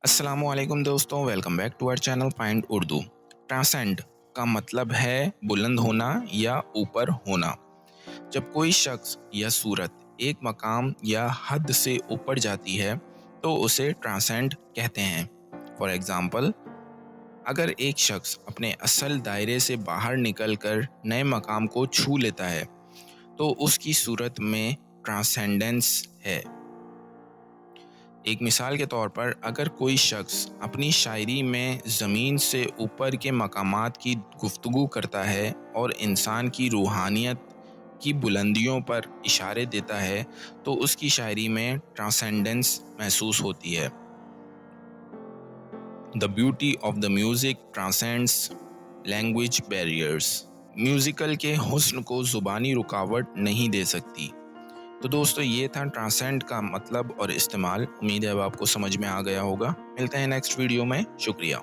अस्सलाम वालेकुम दोस्तों, welcome back to our channel find Urdu. Transcend का मतलब है बुलंद होना या ऊपर होना। जब कोई शख्स या सूरत एक मकाम या हद से ऊपर जाती है तो उसे ट्रांसेंड कहते हैं। फॉर एग्जाम्पल, अगर एक शख्स अपने असल दायरे से बाहर निकलकर नए मकाम को छू लेता है तो उसकी सूरत में ट्रांसेंडेंस है। एक मिसाल के तौर पर, अगर कोई शख्स अपनी शायरी में ज़मीन से ऊपर के मकामात की गुफ्तगू करता है और इंसान की रूहानियत की बुलंदियों पर इशारे देता है तो उसकी शायरी में ट्रांसेंडेंस महसूस होती है। The beauty of the music transcends language barriers. Musical के हुस्न को ज़ुबानी रुकावट नहीं दे सकती। तो दोस्तों, ये था ट्रांसेंड का मतलब और इस्तेमाल। उम्मीद है अब आपको समझ में आ गया होगा। मिलते हैं नेक्स्ट वीडियो में। शुक्रिया।